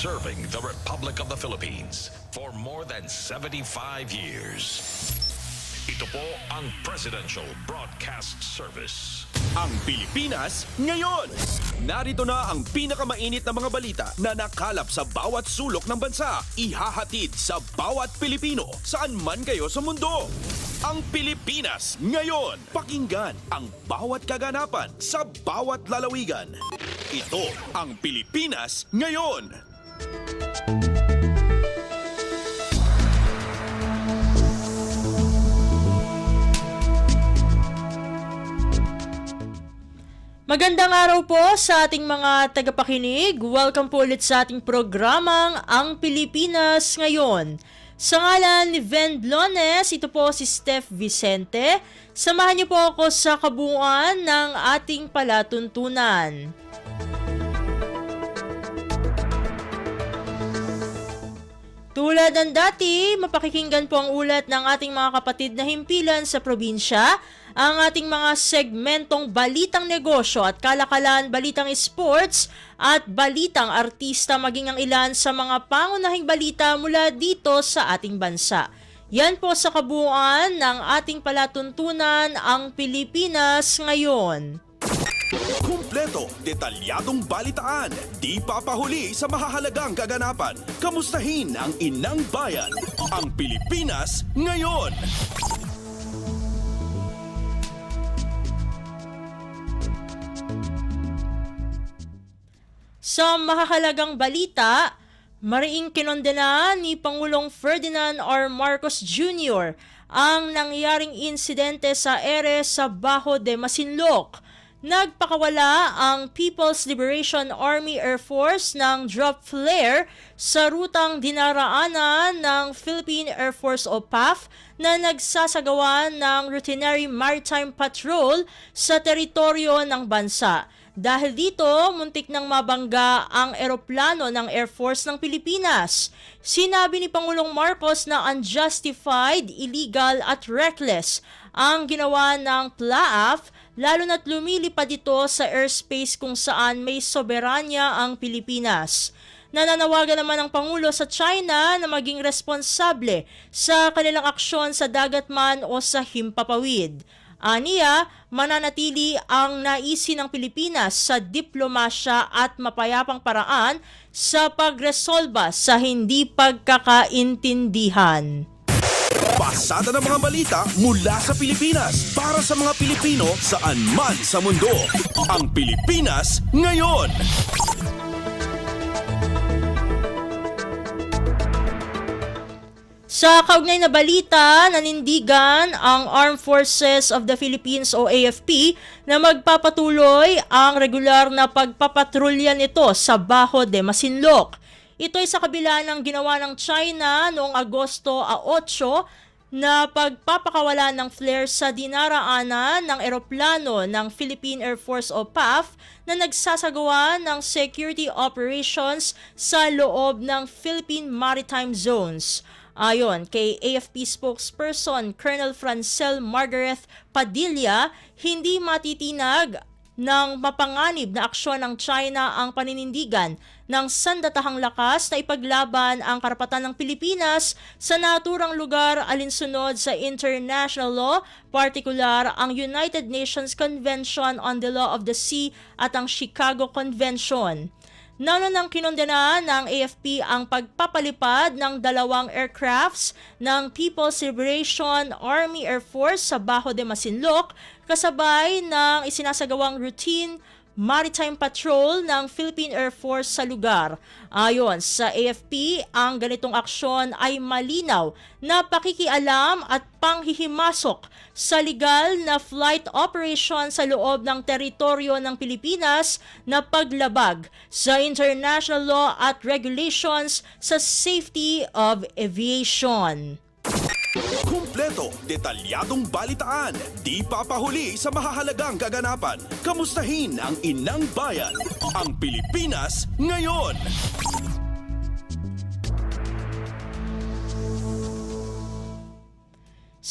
serving the Republic of the Philippines for more than 75 years. Ito po ang Presidential Broadcast Service. Ang Pilipinas ngayon. Narito na ang pinakamainit na mga balita na nakalap sa bawat sulok ng bansa. Ihahatid sa bawat Pilipino saan man kayo sa mundo. Ang Pilipinas ngayon. Pakinggan ang bawat kaganapan sa bawat lalawigan. Ito ang Pilipinas ngayon. Magandang araw po sa ating mga tagapakinig. Welcome po ulit sa ating programang Ang Pilipinas Ngayon. Sa ngalan ni Ven Blones, ito po si Steph Vicente. Samahan niyo po ako sa kabuuan ng ating palatuntunan. Tulad ng dati, mapakikinggan po ang ulat ng ating mga kapatid na himpilan sa probinsya, ang ating mga segmentong balitang negosyo at kalakalan, balitang sports at balitang artista, maging ang ilan sa mga pangunahing balita mula dito sa ating bansa. Yan po sa kabuuan ng ating palatuntunan, ang Pilipinas Ngayon. Kumpleto, detalyadong balitaan, di papahuli sa mahahalagang kaganapan. Kamustahin ang inang bayan, ang Pilipinas Ngayon. Sa mahahalagang balita, mariing kinondena ni Pangulong Ferdinand R. Marcos Jr. ang nangyaring insidente sa ere sa Bajo de Masinloc. Nagpakawala ang People's Liberation Army Air Force ng drop flare sa rutang dinaraanan ng Philippine Air Force o PAF na nagsasagawa ng routinary maritime patrol sa teritoryo ng bansa. Dahil dito, muntik nang mabangga ang eroplano ng Air Force ng Pilipinas. Sinabi ni Pangulong Marcos na unjustified, illegal at reckless ang ginawa ng PLAAF, lalo na't lumilipad ito sa airspace kung saan may soberanya ang Pilipinas. Nananawagan naman ang Pangulo sa China na maging responsable sa kanilang aksyon sa dagat man o sa himpapawid. Aniya, mananatili ang naisin ng Pilipinas sa diplomasya at mapayapang paraan sa pagresolba sa hindi pagkakaintindihan. Pasada ng mga balita mula sa Pilipinas para sa mga Pilipino saan man sa mundo. Ang Pilipinas Ngayon. Sa kaugnay na balita, nanindigan ang Armed Forces of the Philippines o AFP na magpapatuloy ang regular na pagpapatrolya nito sa Bajo de Masinloc. Ito ay sa kabila ng ginawa ng China noong Agosto 8 na pagpapakawala ng flare sa dinaraanan ng eroplano ng Philippine Air Force o PAF na nagsasagawa ng security operations sa loob ng Philippine Maritime Zones. Ayon kay AFP spokesperson Colonel Francel Margaret Padilla, hindi matitinag ng mapanganib na aksyon ng China ang paninindigan ng sandatahang lakas na ipaglaban ang karapatan ng Pilipinas sa naturang lugar alinsunod sa international law, partikular ang United Nations Convention on the Law of the Sea at ang Chicago Convention. Nanunang kinondena ng AFP ang pagpapalipad ng dalawang aircrafts ng People's Liberation Army Air Force sa Bajo de Masinloc kasabay ng isinasagawang routine maritime patrol ng Philippine Air Force sa lugar. Ayon sa AFP, ang ganitong aksyon ay malinaw na pakikialam at panghihimasok sa legal na flight operation sa loob ng teritoryo ng Pilipinas na paglabag sa international law at regulations sa safety of aviation. Kumpleto, detalyadong balitaan, di papahuli sa mahahalagang kaganapan. Kamustahin ang inang bayan, ang Pilipinas Ngayon.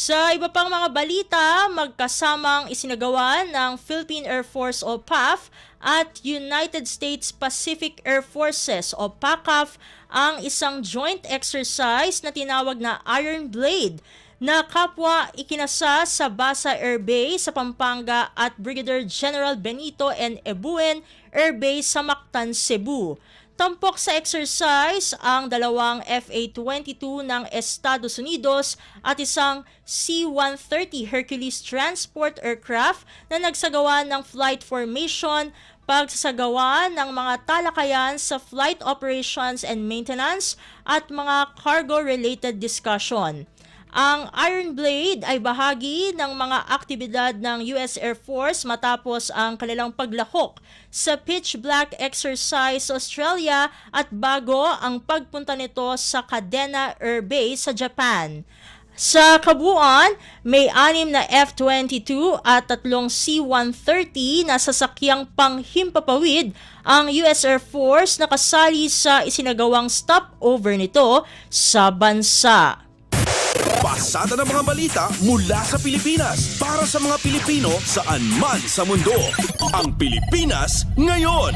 Sa iba pang mga balita, magkasamang isinagawa ng Philippine Air Force o PAF at United States Pacific Air Forces o PACAF ang isang joint exercise na tinawag na Iron Blade na kapwa ikinasa sa Basa Air Base sa Pampanga at Brigadier General Benito N. Ebuen Air Base sa Mactan, Cebu. Tampok sa exercise ang dalawang FA-22 ng Estados Unidos at isang C-130 Hercules transport aircraft na nagsagawa ng flight formation, pagsasagawa ng mga talakayan sa flight operations and maintenance at mga cargo-related discussion. Ang Iron Blade ay bahagi ng mga aktibidad ng US Air Force matapos ang kanilang paglahok sa Pitch Black exercise sa Australia at bago ang pagpunta nito sa Kadena Air Base sa Japan. Sa kabuuan, may 6 na F-22 at 3 C-130 na sasakyang panghimpapawid ang US Air Force na kasali sa isinagawang stopover nito sa bansa. Pasada ng mga balita mula sa Pilipinas para sa mga Pilipino saan man sa mundo. Ang Pilipinas ngayon.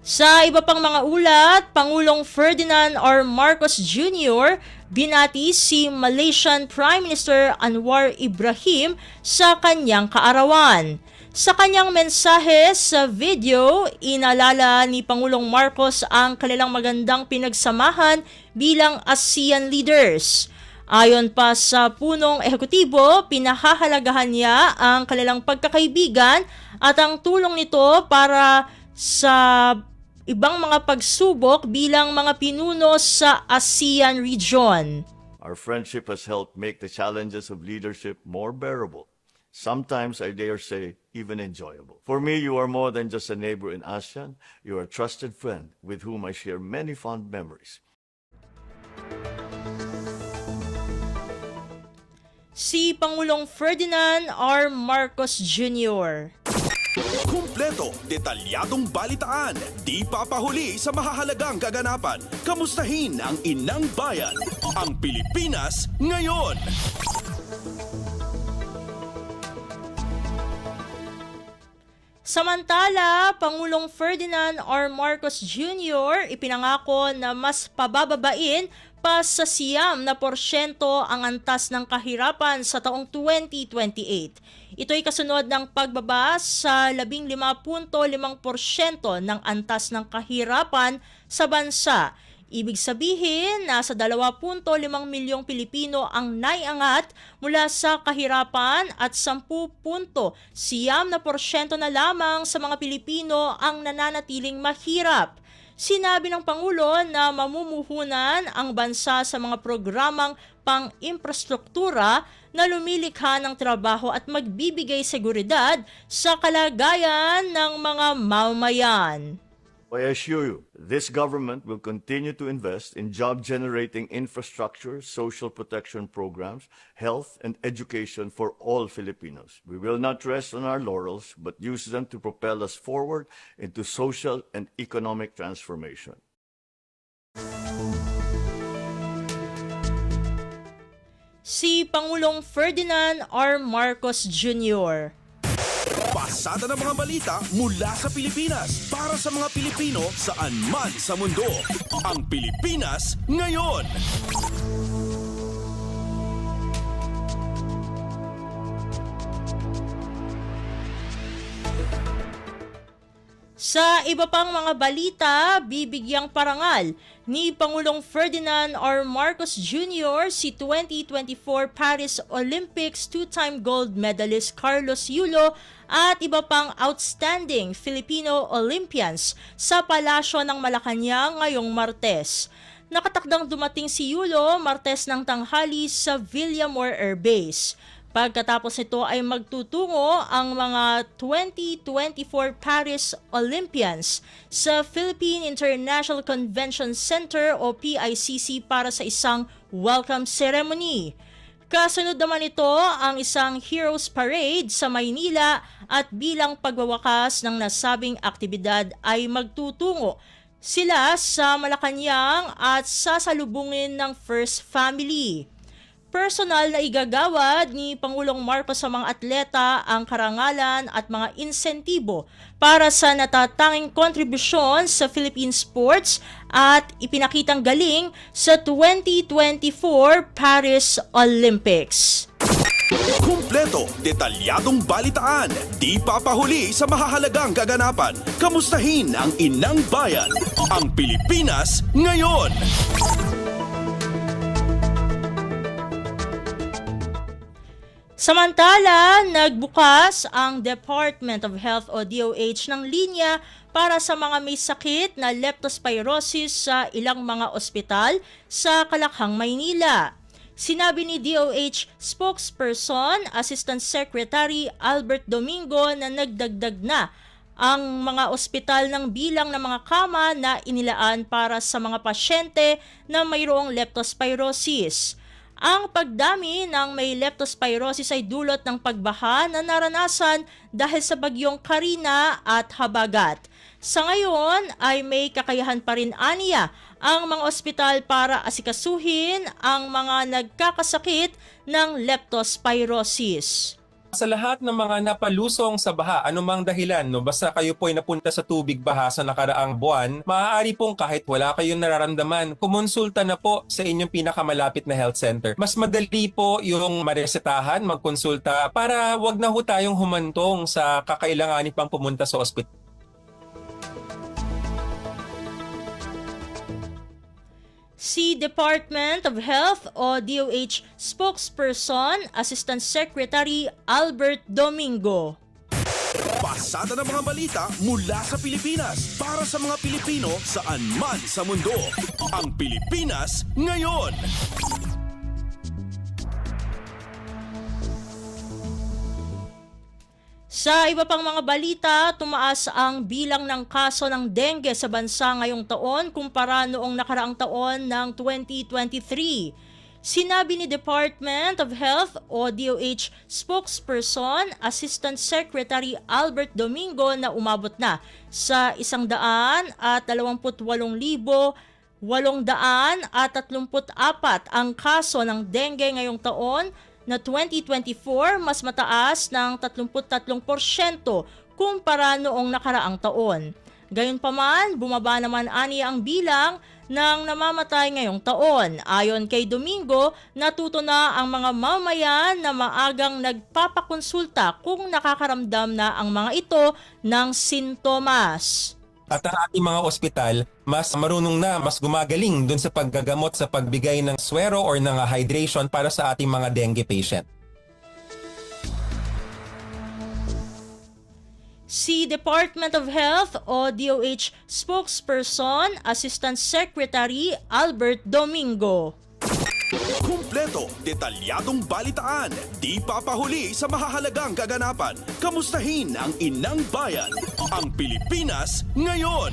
Sa iba pang mga ulat, Pangulong Ferdinand R. Marcos Jr. binati si Malaysian Prime Minister Anwar Ibrahim sa kanyang kaarawan. Sa kanyang mensahe sa video, inalala ni Pangulong Marcos ang kanilang magandang pinagsamahan bilang ASEAN leaders. Ayon pa sa punong ehekutibo, pinahahalagahan niya ang kanilang pagkakaibigan at ang tulong nito para sa ibang mga pagsubok bilang mga pinuno sa ASEAN region. Our friendship has helped make the challenges of leadership more bearable. Sometimes, I dare say, even enjoyable. For me, you are more than just a neighbor in ASEAN. You are a trusted friend with whom I share many fond memories. Si Pangulong Ferdinand R. Marcos Jr. Kumpleto, detalyadong balitaan, di papahuli sa mahahalagang kaganapan. Kamustahin ang inang bayan, ang Pilipinas ngayon. Samantala, Pangulong Ferdinand R. Marcos Jr. ipinangako na mas pabababain pa sa 9% ang antas ng kahirapan sa taong 2028. Ito ay kasunod ng pagbaba sa 15.5% ng antas ng kahirapan sa bansa. Ibig sabihin, nasa 2.5 milyong Pilipino ang naiangat mula sa kahirapan at 10.9% na lamang sa mga Pilipino ang nananatiling mahirap. Sinabi ng Pangulo na mamumuhunan ang bansa sa mga programang pang-infrastruktura na lumilikha ng trabaho at magbibigay seguridad sa kalagayan ng mga mamamayan. I assure you, this government will continue to invest in job-generating infrastructure, social protection programs, health, and education for all Filipinos. We will not rest on our laurels, but use them to propel us forward into social and economic transformation. Si Pangulong Ferdinand R. Marcos Jr. Pasada ng mga balita mula sa Pilipinas para sa mga Pilipino saan man sa mundo. Ang Pilipinas ngayon. Sa iba pang mga balita, bibigyang parangal ni Pangulong Ferdinand R. Marcos Jr. si 2024 Paris Olympics two-time gold medalist Carlos Yulo at iba pang outstanding Filipino Olympians sa Palasyo ng Malacanang ngayong Martes. Nakatakdang dumating si Yulo Martes ng tanghali sa Villamor Air Base. Pagkatapos nito ay magtutungo ang mga 2024 Paris Olympians sa Philippine International Convention Center o PICC para sa isang welcome ceremony. Kasunod naman ito ang isang Heroes Parade sa Maynila at bilang pagwawakas ng nasabing aktibidad ay magtutungo sila sa Malacanang at sasalubungin ng First Family. Personal na igagawad ni Pangulong Marcos sa mga atleta ang karangalan at mga insentibo para sa natatanging kontribusyon sa Philippine sports at ipinakitang galing sa 2024 Paris Olympics. Kumpleto, detalyadong balitaan, di papahuli sa mahahalagang kaganapan. Kamustahin ang inang bayan, ang Pilipinas ngayon. Samantala, nagbukas ang Department of Health o DOH ng linya para sa mga may sakit na leptospirosis sa ilang mga ospital sa Kalakhang, Maynila. Sinabi ni DOH spokesperson, Assistant Secretary Albert Domingo na nagdagdag na ang mga ospital ng bilang ng mga kama na inilaan para sa mga pasyente na mayroong leptospirosis. Ang pagdami ng may leptospirosis ay dulot ng pagbaha na naranasan dahil sa bagyong Karina at Habagat. Sa ngayon ay may kakayahan pa rin aniya ang mga ospital para asikasuhin ang mga nagkakasakit ng leptospirosis. Sa lahat ng mga napalusong sa baha, anumang dahilan, no, basta kayo po ay napunta sa tubig baha sa nakaraang buwan, maaari pong kahit wala kayong nararamdaman, kumonsulta na po sa inyong pinakamalapit na health center. Mas madali po yung maresetahan, magkonsulta para wag na ho tayong humantong sa kakailanganin pang pumunta sa ospital. Si Department of Health o DOH spokesperson, Assistant Secretary Albert Domingo. Pasada ng mga balita mula sa Pilipinas para sa mga Pilipino saan man sa mundo. Ang Pilipinas ngayon. Sa iba pang mga balita, tumaas ang bilang ng kaso ng dengue sa bansa ngayong taon kumpara noong nakaraang taon ng 2023. Sinabi ni Department of Health o DOH spokesperson, Assistant Secretary Albert Domingo na umabot na sa 128,834 ang kaso ng dengue ngayong taon na 2024, mas mataas ng 33% kumpara noong nakaraang taon. Gayunpaman, bumaba naman ani ang bilang ng namamatay ngayong taon. Ayon kay Domingo, natuto na ang mga mamayan na maagang nagpapakonsulta kung nakakaramdam na ang mga ito ng sintomas. At ang ating mga ospital, mas marunong na, mas gumagaling dun sa paggagamot sa pagbigay ng swero or ng hydration para sa ating mga dengue patient. Si Department of Health o DOH spokesperson, Assistant Secretary Albert Domingo. Kumpleto, detalyadong balitaan, di papahuli sa mahahalagang kaganapan. Kamustahin ang inang bayan, ang Pilipinas ngayon.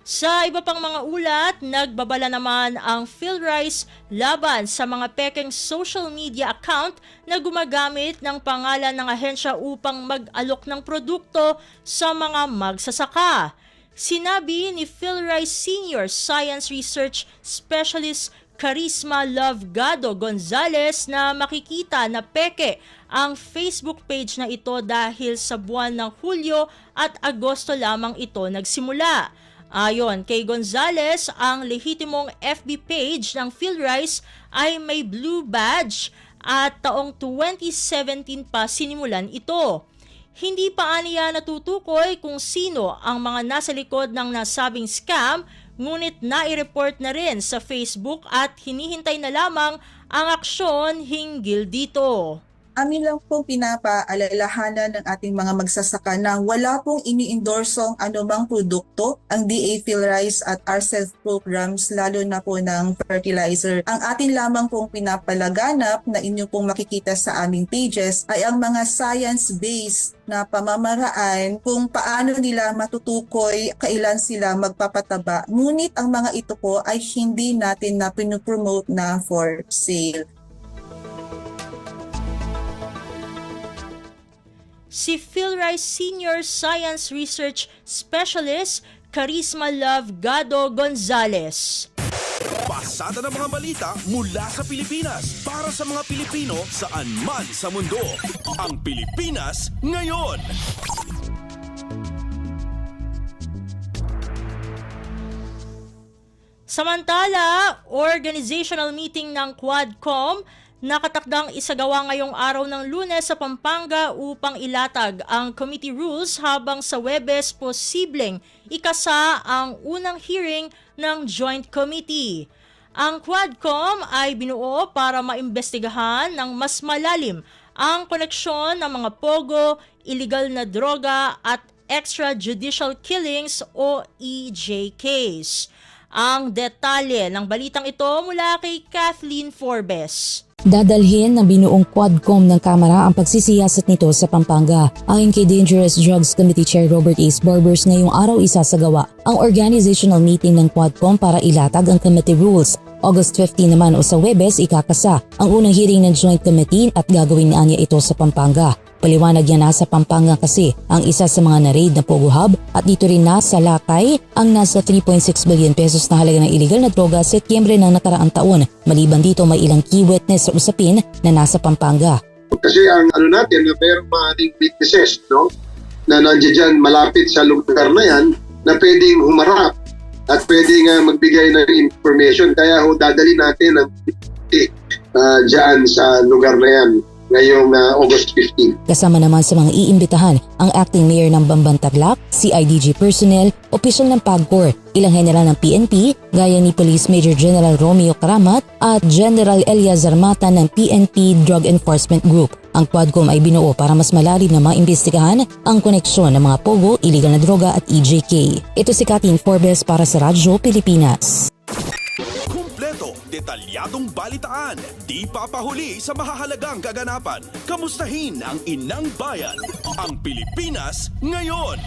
Sa iba pang mga ulat, nagbabala naman ang PhilRice laban sa mga pekeng social media account na gumagamit ng pangalan ng ahensya upang mag-alok ng produkto sa mga magsasaka. Sinabi ni PhilRice Senior Science Research Specialist Charisma Lovegado Gonzales na makikita na peke ang Facebook page na ito dahil sa buwan ng Hulyo at Agosto lamang ito nagsimula. Ayon kay Gonzales, ang lehitimong FB page ng PhilRice ay may blue badge at taong 2017 pa sinimulan ito. Hindi pa aniya natutukoy kung sino ang mga nasa likod ng nasabing scam, ngunit nai-report na rin sa Facebook at hinihintay na lamang ang aksyon hinggil dito. Amin lang pong pinapaalalahanan ng ating mga magsasaka na wala pong ini-endorsong anumang produkto ang DA PhilRice at RCEF programs, lalo na po ng fertilizer. Ang atin lamang pong pinapalaganap na inyo pong makikita sa aming pages ay ang mga science-based na pamamaraan kung paano nila matutukoy kailan sila magpapataba. Ngunit ang mga ito po ay hindi natin na pinopromote na for sale. si PhilRice Senior Science Research Specialist Charisma Love Gado Gonzales. Pasada ng mga balita mula sa Pilipinas para sa mga Pilipino saan man sa mundo. Ang Pilipinas ngayon. Samantala, organizational meeting ng Quadcom nakatakdang isagawa ngayong araw ng Lunes sa Pampanga upang ilatag ang committee rules habang sa Huwebes posibleng ikasa ang unang hearing ng Joint Committee. Ang Quadcom ay binuo para maimbestigahan ng mas malalim ang koneksyon ng mga pogo, illegal na droga at extrajudicial killings o EJKs. Ang detalye ng balitang ito mula kay Kathleen Forbes. Dadalhin ng binuong Quadcom ng Kamara ang pagsisiyasat nito sa Pampanga. Ayon kay Dangerous Drugs Committee Chair Robert Ace Barbers, ngayong araw isasagawa ang organizational meeting ng Quadcom para ilatag ang committee rules. August 15 naman o sa Huwebes ikakasa ang unang hearing ng Joint Committee at gagawin niya ito sa Pampanga. Paliwanag niya nasa Pampanga kasi ang isa sa mga na-raid na Pogo Hub at dito rin nasa lakay ang nasa 3.6 billion pesos na halaga ng illegal na droga sa Setyembre ng nakaraang taon. Maliban dito may ilang key witness sa usapin na nasa Pampanga. Kasi ang natin na mayroong maaaring witnesses, no, na nandiyan dyan malapit sa lugar na yan na pwedeng humarap at pwedeng magbigay ng information. Kaya dadali natin ang dyan sa lugar na yan ngayong August 15. Kasama naman sa mga iimbitahan ang acting mayor ng Bamban Tarlac, CIDG personnel, opisyal ng PAGCOR, ilang general ng PNP gaya ni Police Major General Romeo Karamat at General Eliazar Mata ng PNP Drug Enforcement Group. Ang Quadcom ay binuo para mas malalim na maimbestigahan ang koneksyon ng mga pogo, illegal na droga at EJK. Ito si Kathleen Forbes para sa Radyo Pilipinas. Detalyadong balitaan, di papahuli sa mahahalagang kaganapan. Kamustahin ang inang bayan, ang Pilipinas ngayon.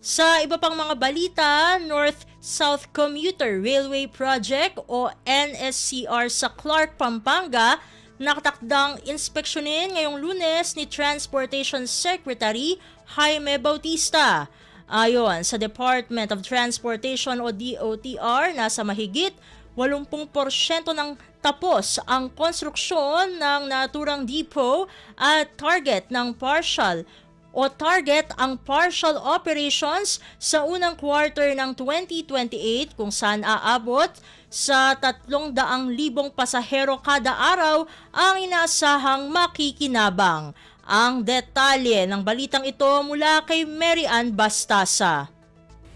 Sa iba pang mga balita, North-South Commuter Railway Project o NSCR sa Clark, Pampanga, nakatakdang inspeksyonin ngayong Lunes ni Transportation Secretary Jaime Bautista. Ayon sa Department of Transportation o DOTR, nasa mahigit 80% ng tapos ang konstruksyon ng naturang depot at target ang partial operations sa unang quarter ng 2028 kung saan aabot sa 300,000 pasahero kada araw ang inaasahang makikinabang. Ang detalye ng balitang ito mula kay Mary Ann Bastasa.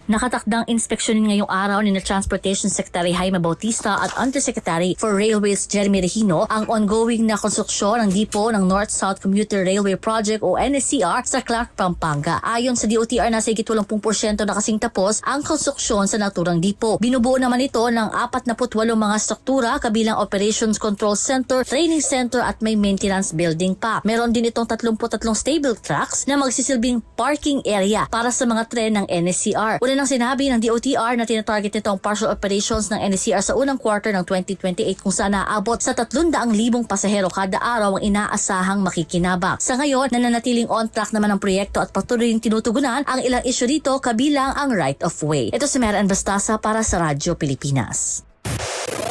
Nakatakdang inspeksyonin ngayong araw ni Transportation Secretary Jaime Bautista at Undersecretary for Railways Jeremy Regino ang ongoing na konstruksyon ng depo ng North-South Commuter Railway Project o NSCR sa Clark, Pampanga. Ayon sa DOTR, nasa higit 80% na kasing tapos ang konstruksyon sa naturang depo. Binubuo naman ito ng 48 mga struktura kabilang Operations Control Center, Training Center at may maintenance building pa. Meron din itong 33 stable tracks na magsisilbing parking area para sa mga tren ng NSCR. Nang sinabi ng DOTR na tinatarget nito ang partial operations ng NSCR sa unang quarter ng 2028 kung saan naabot sa 300,000 pasahero kada araw ang inaasahang makikinabang. Sa ngayon, nananatiling on track naman ang proyekto at patuloy ring tinutugunan ang ilang isyu dito kabilang ang right of way. Ito si Mary Ann Bastasa para sa Radyo Pilipinas.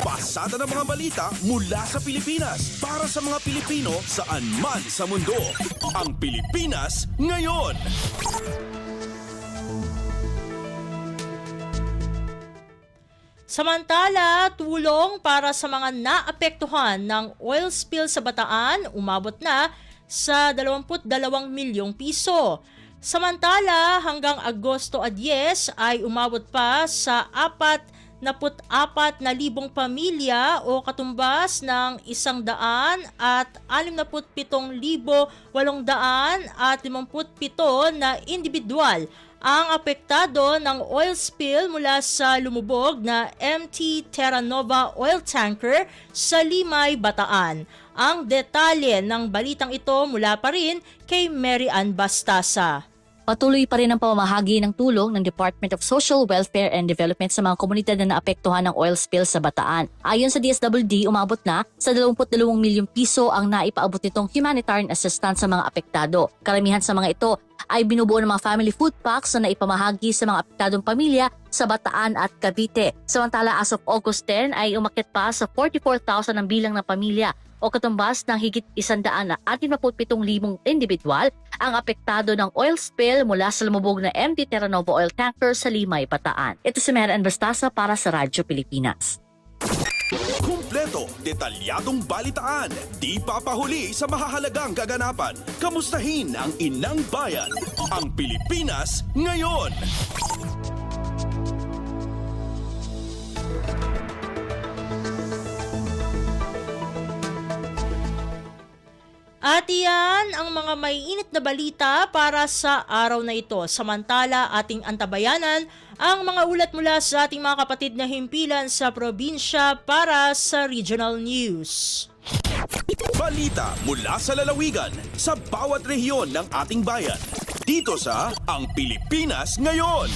Pasada ng mga balita mula sa Pilipinas para sa mga Pilipino saan man sa mundo. Ang Pilipinas ngayon. Samantala, tulong para sa mga naapektuhan ng oil spill sa Bataan umabot na sa 22 milyong piso. Samantala, hanggang Agosto 10 ay umabot pa sa 44,000 pamilya o katumbas ng 167,857 na individual ang apektado ng oil spill mula sa lumubog na MT Terra Nova oil tanker sa Limay, Bataan. Ang detalye ng balitang ito mula pa rin kay Mary Ann Bastasa. Patuloy pa rin ang pamamahagi ng tulong ng Department of Social Welfare and Development sa mga komunidad na naapektuhan ng oil spill sa Bataan. Ayon sa DSWD, umabot na sa 22 milyong piso ang naipaabot nitong humanitarian assistance sa mga apektado. Karamihan sa mga ito ay binubuo ng mga family food packs na naipamahagi sa mga apektadong pamilya sa Bataan at Cavite. Samantala, as of August 10 ay umakyat pa sa 44,000 ang bilang ng pamilya o katumbas ng higit 147,000 individual ang apektado ng oil spill mula sa lumubog na MT Terra Nova oil tanker sa Limay, Bataan. Ito si Meran Bastasa para sa Radyo Pilipinas. Kumpleto, detalyadong balitaan, di papahuli sa mahahalagang kaganapan. Kamustahin ang inang bayan, ang Pilipinas ngayon. At iyan ang mga maiinit na balita para sa araw na ito. Samantala, ating antabayanan ang mga ulat mula sa ating mga kapatid na himpilan sa probinsya para sa Regional News. Balita mula sa lalawigan sa bawat rehiyon ng ating bayan. Dito sa Ang Pilipinas Ngayon.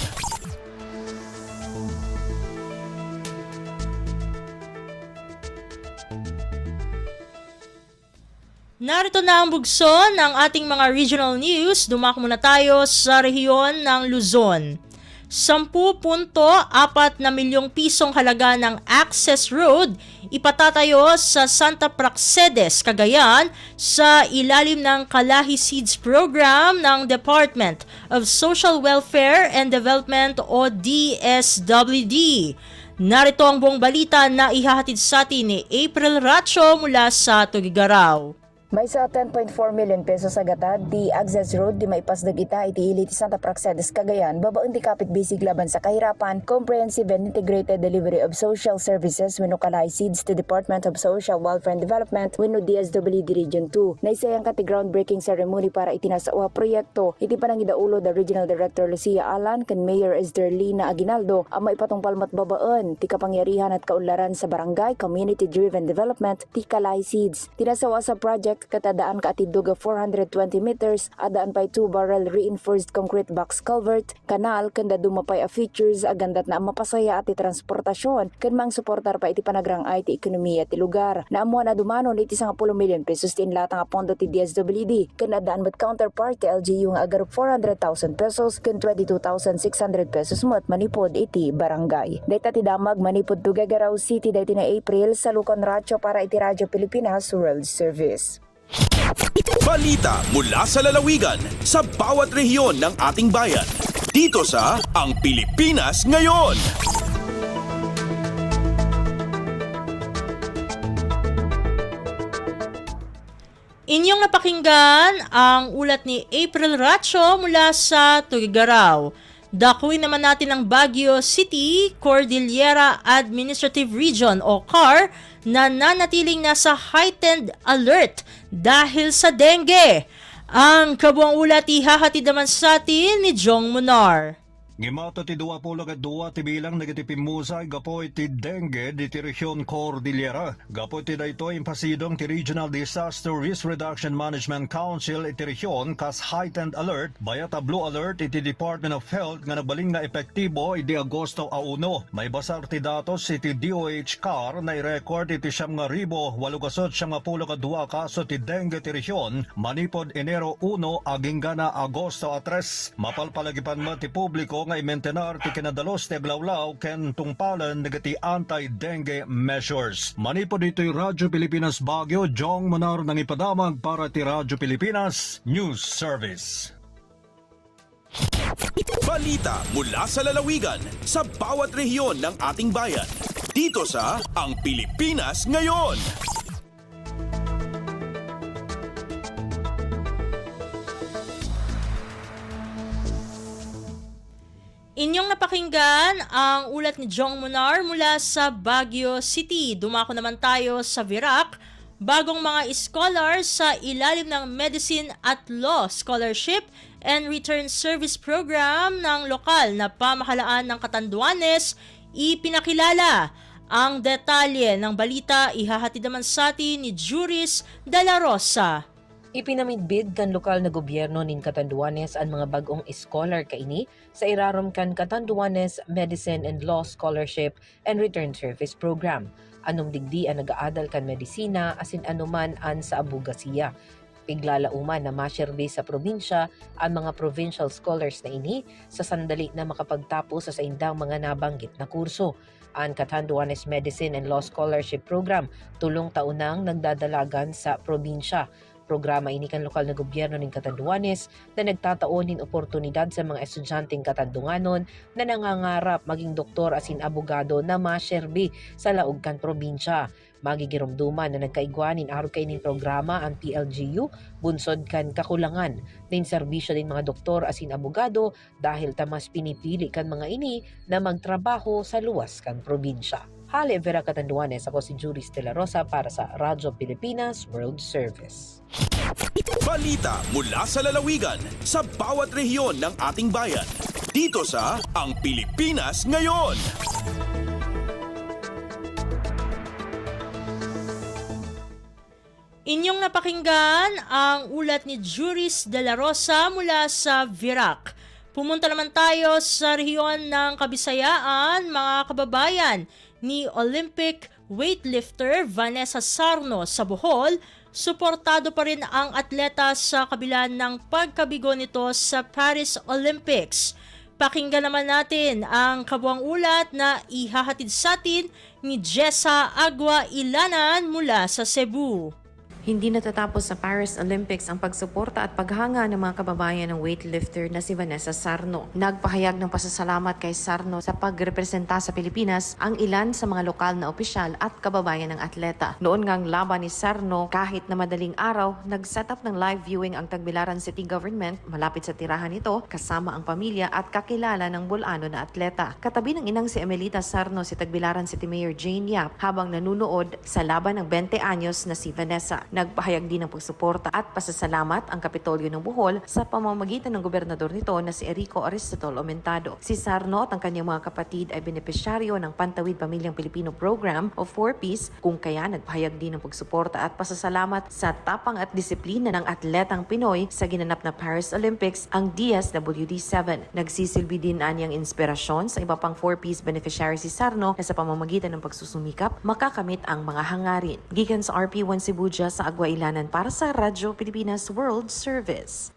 Narito na ang bugso ng ating mga regional news. Dumako muna tayo sa rehiyon ng Luzon. 10.4 milyong pisong halaga ng access road ipatatayo sa Santa Praxedes, Cagayan sa ilalim ng Kalahi Seeds Program ng Department of Social Welfare and Development o DSWD. Narito ang buong balita na ihahatid sa atin ni April Racho mula sa Tugigaraw. May sa 10.4 million pesos sa gatad, di access road di maipasdag ita iti ili ti Santa Praxedes, Cagayan, babaon ti kapit bisig laban sa kahirapan, comprehensive and integrated delivery of social services wenno Kalahi Seeds to Department of Social Welfare and Development wenno DSWD Region 2. Naisayang kati groundbreaking ceremony para itinasawa proyekto, iti panangidaulo the Regional Director Lucia Alan ken Mayor Esderlina Aguinaldo ang maipatungpalmat babaen ti kapangyarihan at kaunlaran sa barangay community-driven development ti Kalahi Seeds. Tinasawa sa project katadaan ka atidog 420 meters, adaan pa'y 2-barrel reinforced concrete box culvert, kanal, kanda dumapay a features, agandat na mapasaya at transportasyon, kan mang suportar pa iti panagrang ay ti ekonomiya ti lugar. Naamuan na dumanon iti 10 million pesos ti inlatang apondo ti DSWD, kan adaan mat counterpart ti LGU nga agar 400,000 pesos, kan 22,600 pesos mo at manipod iti barangay. Dayta ti damag manipod Tugigaraw City dayti na April sa Lucon Racho para iti Radyo Pilipinas World Service. Balita mula sa lalawigan sa bawat rehiyon ng ating bayan. Dito sa Ang Pilipinas Ngayon. Inyong napakinggan ang ulat ni April Racho mula sa Tugigaraw. Dakuin naman natin ang Baguio City, Cordillera Administrative Region o CAR na nanatiling nasa heightened alert dahil sa dengue. Ang kabuang ulat ihahatid naman sa atin ni Jong Munar. Gimato ti 22 ti bilang nagitipimusay gapoy ti dengue di ti Rehiyon Cordillera. Gapoy ti daytoy impasidong ti Regional Disaster Risk Reduction Management Council iti rehiyon kas heightened alert bayat a blue alert iti Department of Health nga nagbaling na epektibo iti Agosto a 1. May basar ti datos iti DOH CAR na i-record iti 9,882 kaso ti dengue ti rehiyon manipod Enero 1 aging gana Agosto a 3. Mapalpalagipan mo ti publiko nga i-maintenar ti kinadalos ti aglawlaw ken tungpalan negati anti-dengue measures. Manipod ito'y Radyo Pilipinas Baguio, Jong Manar nang ipadamag para ti Radyo Pilipinas News Service. Balita mula sa lalawigan sa bawat rehiyon ng ating bayan. Dito sa Ang Pilipinas Ngayon. Inyong napakinggan ang ulat ni Jong Munar mula sa Baguio City. Dumako naman tayo sa Virac. Bagong mga scholars sa ilalim ng Medicine at Law Scholarship and Return Service Program ng lokal na pamahalaan ng Catanduanes ipinakilala. Ang detalye ng balita ihahatid naman sa atin ni Juris De La Rosa. Ipinamidbid kan lokal na gobyerno nin Catanduanes ang mga bagong scholar kaini sa irarom kan Catanduanes Medicine and Law Scholarship and Return Service Program. Anong digdi ang nag-aadal kan medisina asin anuman an sa abogasiya. Piglalauman na masyerbe sa probinsya ang mga provincial scholars na ini sa sandali na makapagtapos sa indang mga nabanggit na kurso. Ang Catanduanes Medicine and Law Scholarship Program tulong taunang nagdadalagan sa probinsya. Programa ini kan lokal na gobyerno ng Catanduanes na nagtataon ng oportunidad sa mga estudyanteng Katandunganon na nangangarap maging doktor asin abogado na masyerbe sa laog kan probinsya. Magigirumduman na nagkaigwanin araw kay ning programa ang PLGU bunsod kan kakulangan ng serbisyo ng mga doktor asin abogado dahil tamas pinipili kan mga ini na magtrabaho sa luwas kan probinsya. Hale Vera Catanduanes, ako si Juris De La Rosa para sa Radyo Pilipinas World Service. Balita mula sa lalawigan sa bawat rehiyon ng ating bayan. Dito sa Ang Pilipinas Ngayon. Inyong napakinggan ang ulat ni Juris De La Rosa mula sa Virac. Pumunta naman tayo sa rehiyon ng Kabisayaan, mga kababayan, ni Olympic weightlifter Vanessa Sarno sa Bohol. Suportado pa rin ang atleta sa kabila ng pagkabigo nito sa Paris Olympics. Pakinggan naman natin ang kabuang ulat na ihahatid sa atin ni Jessa Agua Ilanan mula sa Cebu. Hindi natatapos sa Paris Olympics ang pagsuporta at paghanga ng mga kababayan ng weightlifter na si Vanessa Sarno. Nagpahayag ng pasasalamat kay Sarno sa pagrepresenta sa Pilipinas ang ilan sa mga lokal na opisyal at kababayan ng atleta. Noon ngang laban ni Sarno, kahit na madaling araw, nag-set up ng live viewing ang Tagbilaran City Government malapit sa tirahan nito kasama ang pamilya at kakilala ng Bolano na atleta. Katabi ng inang si Emelita Sarno si Tagbilaran City Mayor Jane Yap habang nanunood sa laban ng 20 anyos na si Vanessa. Nagpahayag din ng pagsuporta at pasasalamat ang Kapitolyo ng Bohol sa pamamagitan ng gobernador nito na si Erico Aristotol Aumentado. Si Sarno at ang kanyang mga kapatid ay benepisyaryo ng Pantawid Pamilyang Pilipino Program o 4Ps, kung kaya nagpahayag din ng pagsuporta at pasasalamat sa tapang at disiplina ng atletang Pinoy sa ginanap na Paris Olympics, ang DSWD-7. Nagsisilbi din anyang inspirasyon sa iba pang 4Ps beneficiary si Sarno na sa pamamagitan ng pagsusumikap makakamit ang mga hangarin. Gikan sa RP1 Cebu sa Agua Ilanan para sa Radyo Pilipinas World Service.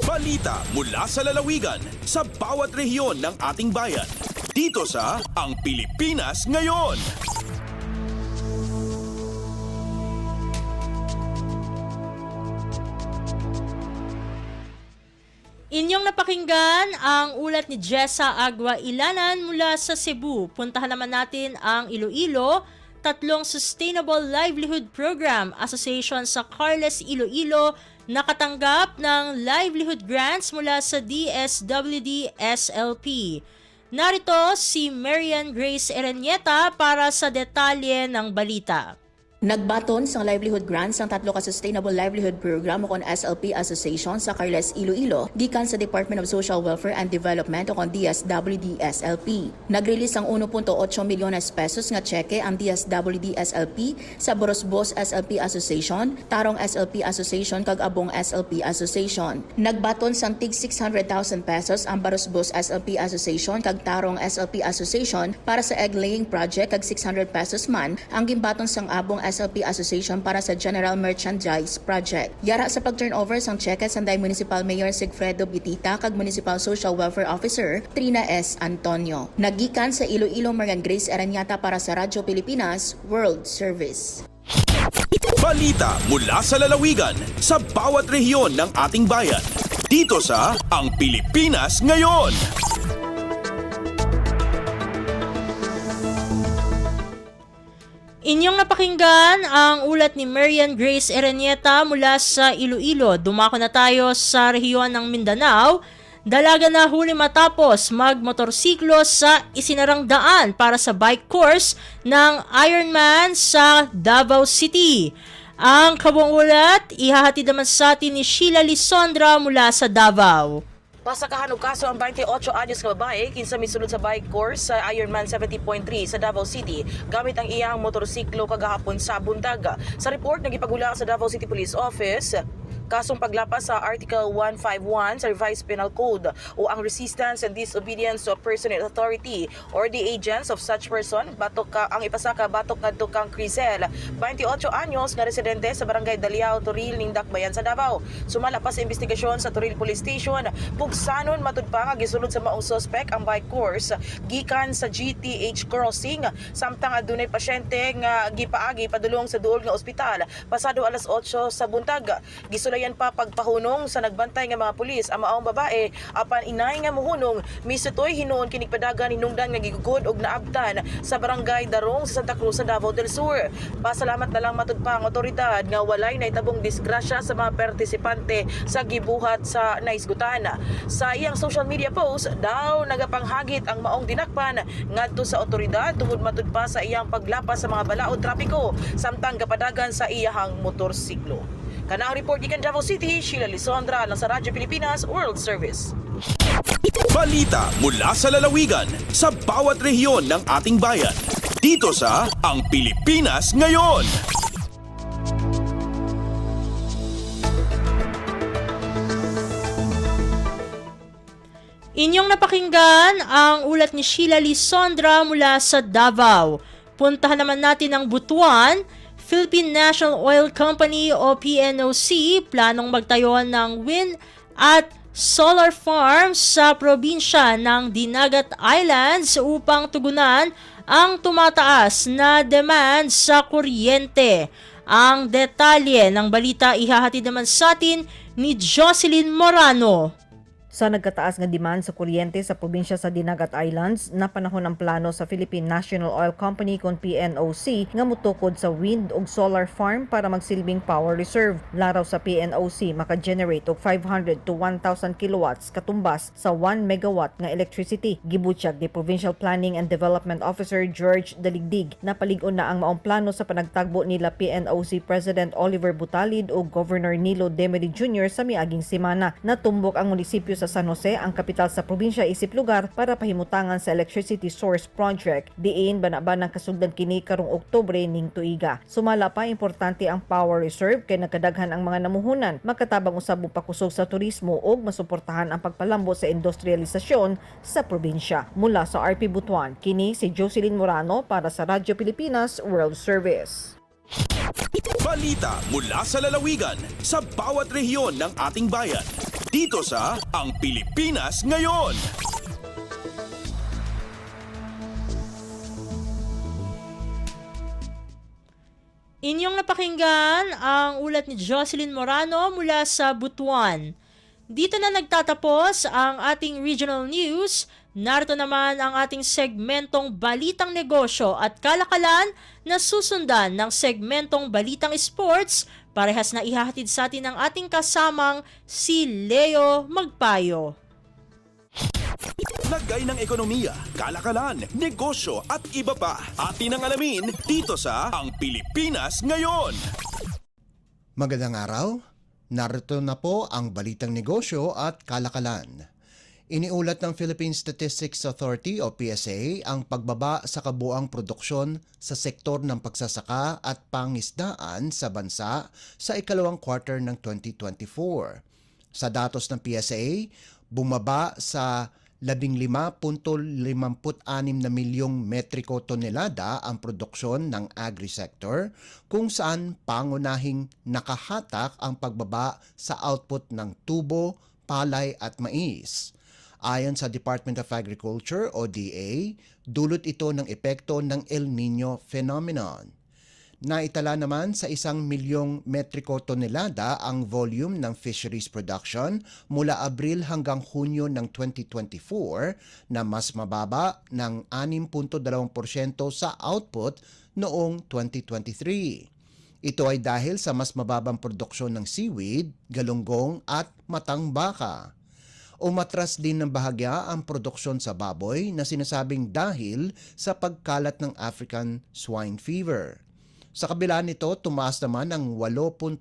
Balita mula sa lalawigan sa bawat rehiyon ng ating bayan. Dito sa Ang Pilipinas Ngayon. Inyong napakinggan ang ulat ni Jessa Agua Ilanan mula sa Cebu. Puntahan naman natin ang Iloilo. 3 Sustainable Livelihood Program Association sa Carles, Iloilo nakatanggap ng livelihood grants mula sa DSWD-SLP. Narito si Marian Grace Erenieta para sa detalye ng balita. Nagbaton sa livelihood grants ang 3 ka Sustainable Livelihood Program o kon SLP Association sa Carles, Iloilo gikan sa Department of Social Welfare and Development o kon DSWD-SLP. Nag-release ang 1.8 milyones pesos nga cheque ang DSWD-SLP sa Borosbos SLP Association, Tarong SLP Association kag Abong SLP Association. Nagbaton sang tig 600,000 pesos ang Borosbos SLP Association kag Tarong SLP Association para sa egg laying project kag 600 pesos man ang gimbaton sang Abong SLP Association para sa General Merchandise Project. Yara sa pag-turnover sang cheque sanday Municipal Mayor Sigfredo Bitita kag Municipal Social Welfare Officer Trina S. Antonio. Nagikan sa Iloilo Marian Grace Erenieta para sa Radyo Pilipinas World Service. Balita mula sa lalawigan sa bawat rehiyon ng ating bayan. Dito sa Ang Pilipinas Ngayon. Inyong napakinggan ang ulat ni Marian Grace Erenieta mula sa Iloilo. Dumako na tayo sa rehiyon ng Mindanao. Dalaga na huli matapos magmotorsiklo sa isinarang daan para sa bike course ng Ironman sa Davao City. Ang kabuang ulat, ihahatid naman sa atin ni Sheila Lisondra mula sa Davao. Pasakahan og kaso ang 28 anyos ka babae kinsa misulod sa bike course sa Ironman 70.3 sa Davao City gamit ang iyang motorsiklo kagahapon sa buntag. Sa report nagipagula sa Davao City Police Office, kasong paglapas sa Article 151 sa Revised Penal Code o ang resistance and disobedience to a person in authority or the agents of such person. Batok ka ang ipasaka batok ngadto kang Crisel, 28 anyos nga residente sa Barangay Daliao, Toril, Nindak, Bayan sa Davao. Sumala pa sa investigasyon sa Toril Police Station, pugsanon matud pa nga gisulod sa maong suspect ang bike course gikan sa GTH Crossing samtang adunay pasyente nga gipaagi padulong sa duol nga ospital pasado alas 8 sa buntag. Gisulayan pa pagpahunong sa nagbantay nga mga pulis ang maong babae apan inay nga muhunong misutoy hinuon kining padagan hinungdan nga gigugod og naabtan sa Barangay Darong sa Santa Cruz sa Davao del Sur. Pasalamat na lang matud pa ang otoridad nga walay naitabong disgrasya sa mga partisipante sa gibuhat sa naisgutan. Sa iyang social media post daw nagapanghagit ang maong dinakpan ngadto sa otoridad tungod matud pa sa iyang paglapas sa mga balaod trapiko samtang gapadagan sa iyahang motorsiklo. Kanang report gikan Davao City, Sheila Lisondra ng sa Radyo Pilipinas World Service. Balita mula sa lalawigan sa bawat rehiyon ng ating bayan. Dito sa Ang Pilipinas Ngayon. Inyong napakinggan ang ulat ni Sheila Lisondra mula sa Davao. Puntahan naman natin ang Butuan. Philippine National Oil Company o PNOC planong magtayo ng wind at solar farms sa probinsya ng Dinagat Islands upang tugunan ang tumataas na demand sa kuryente. Ang detalye ng balita ihahatid naman sa atin ni Jocelyn Morano. Sa nagkataas nga demand sa kuryente sa probinsya sa Dinagat Islands, na panahon ang plano sa Philippine National Oil Company kon PNOC nga mutukod sa wind ug solar farm para magsilbing power reserve. Laraw sa PNOC maka-generate og 500 to 1,000 kilowatts katumbas sa 1 megawatt nga electricity. Gibutyag ni Provincial Planning and Development Officer George Daligdig na palig-on na ang maong plano sa panagtagbo nila PNOC President Oliver Butalid ug Governor Nilo Demery Jr. sa miaging semana. Natumbok ang munisipyo sa San Jose, ang kapital sa probinsya, isip lugar para pahimutangan sa electricity source project. Diin banaban ng kasugdan kini karong Oktubre ning tuiga. Sumala pa importante ang power reserve kay nagkadaghan ang mga namuhunan, magkatabang usab og pakusog sa turismo ug masuportahan ang pagpalambo sa industrialisasyon sa probinsya. Mula sa RP Butuan, kini si Jocelyn Morano para sa Radyo Pilipinas World Service. Balita mula sa lalawigan sa bawat rehiyon ng ating bayan. Dito sa Ang Pilipinas Ngayon. Inyong napakinggan ang ulat ni Jocelyn Morano mula sa Butuan. Dito na nagtatapos ang ating regional news. Narito naman ang ating segmentong Balitang Negosyo at Kalakalan na susundan ng segmentong Balitang Sports. Parehas na ihahatid sa atin ng ating kasamang si Leo Magpayo. Lagay ng ekonomiya, kalakalan, negosyo at iba pa. Atin ang alamin dito sa Ang Pilipinas Ngayon. Magandang araw. Narito na po ang Balitang Negosyo at Kalakalan. Iniulat ng Philippine Statistics Authority o PSA ang pagbaba sa kabuang produksyon sa sektor ng pagsasaka at pangisdaan sa bansa sa ikalawang quarter ng 2024. Sa datos ng PSA, bumaba sa 15.56 na milyong metriko tonelada ang produksyon ng agri-sector kung saan pangunahing nakahatak ang pagbaba sa output ng tubo, palay at mais. Ayon sa Department of Agriculture o DA, dulot ito ng epekto ng El Nino phenomenon. Naitala naman sa 1 milyong metriko tonelada ang volume ng fisheries production mula Abril hanggang Hunyo ng 2024 na mas mababa ng 6.2% sa output noong 2023. Ito ay dahil sa mas mababang produksyon ng seaweed, galunggong at matang baka. Umatras din ng bahagya ang produksyon sa baboy na sinasabing dahil sa pagkalat ng African swine fever. Sa kabila nito, tumaas naman ng 8.7%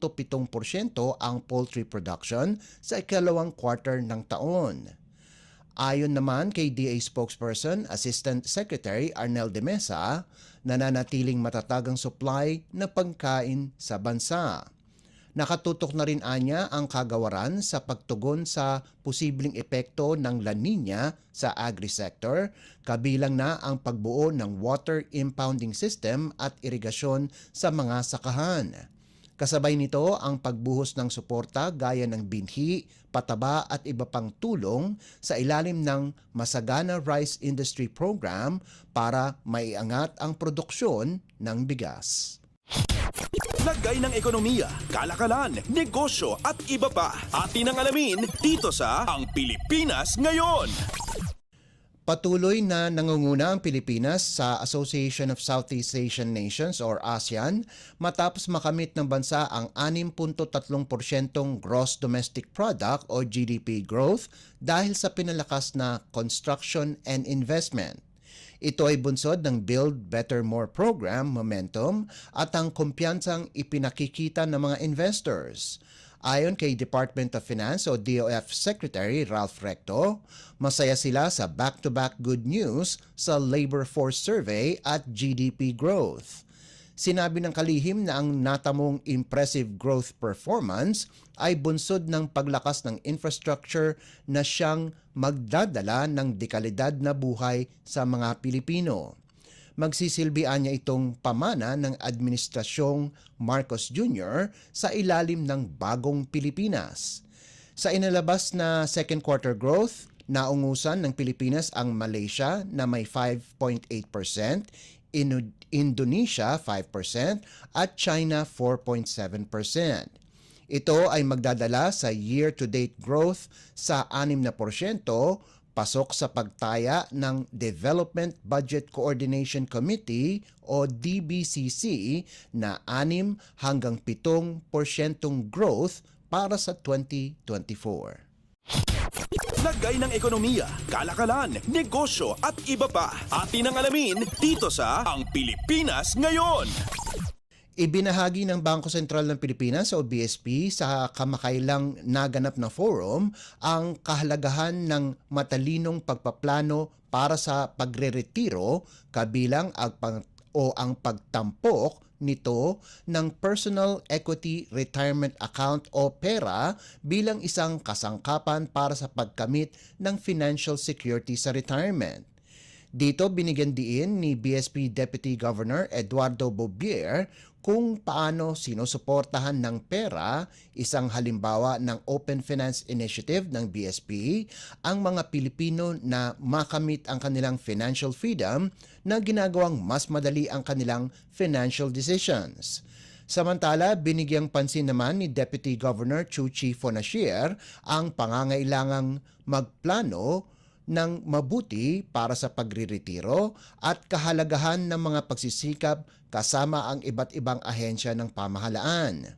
ang poultry production sa ikalawang quarter ng taon. Ayon naman kay DA spokesperson, Assistant Secretary Arnel de Mesa, nananatiling matatag ang supply na pagkain sa bansa. Nakatutok na rin anya ang kagawaran sa pagtugon sa posibleng epekto ng La Nina sa agri-sector, kabilang na ang pagbuo ng water impounding system at irigasyon sa mga sakahan. Kasabay nito ang pagbuhos ng suporta gaya ng binhi, pataba at iba pang tulong sa ilalim ng Masagana Rice Industry Program para maiangat ang produksyon ng bigas. Lagay ng ekonomiya, kalakalan, negosyo at iba pa. Atin ang alamin dito sa Ang Pilipinas Ngayon. Patuloy na nangunguna ang Pilipinas sa Association of Southeast Asian Nations or ASEAN matapos makamit ng bansa ang 6.3% gross domestic product o GDP growth dahil sa pinalakas na construction and investment. Ito ay bunsod ng Build Better More program momentum at ang kumpiyansang ipinakikita ng mga investors. Ayon kay Department of Finance o DOF Secretary Ralph Recto, masaya sila sa back-to-back good news sa labor force survey at GDP growth. Sinabi ng kalihim na ang natamong impressive growth performance ay bunsod ng paglakas ng infrastructure na siyang magdadala ng dekalidad na buhay sa mga Pilipino. Magsisilbihan niya itong pamana ng Administrasyong Marcos Jr. sa ilalim ng bagong Pilipinas. Sa inalabas na second quarter growth, naungusan ng Pilipinas ang Malaysia na may 5.8%, Indonesia 5% at China 4.7%. Ito ay magdadala sa year-to-date growth sa 6%, pasok sa pagtaya ng Development Budget Coordination Committee o DBCC na 6 hanggang 7% growth para sa 2024. Lagay ng ekonomiya, kalakalan, negosyo at iba pa. Atin ang alamin dito sa Ang Pilipinas Ngayon. Ibinahagi ng Bangko Sentral ng Pilipinas o BSP sa kamakailang naganap na forum ang kahalagahan ng matalinong pagpaplano para sa pagreretiro kabilang ang pagtampok nito ng Personal Equity Retirement Account o PERA bilang isang kasangkapan para sa pagkamit ng financial security sa retirement. Dito binigyan diin ni BSP Deputy Governor Eduardo Bobier kung paano sinusuportahan ng PERA, isang halimbawa ng Open Finance Initiative ng BSP, ang mga Pilipino na makamit ang kanilang financial freedom na ginagawang mas madali ang kanilang financial decisions. Samantala, binigyang pansin naman ni Deputy Governor Chuchi Fonashier ang pangangailangang magplano ng mabuti para sa pagriretiro at kahalagahan ng mga pagsisikap kasama ang iba't ibang ahensya ng pamahalaan.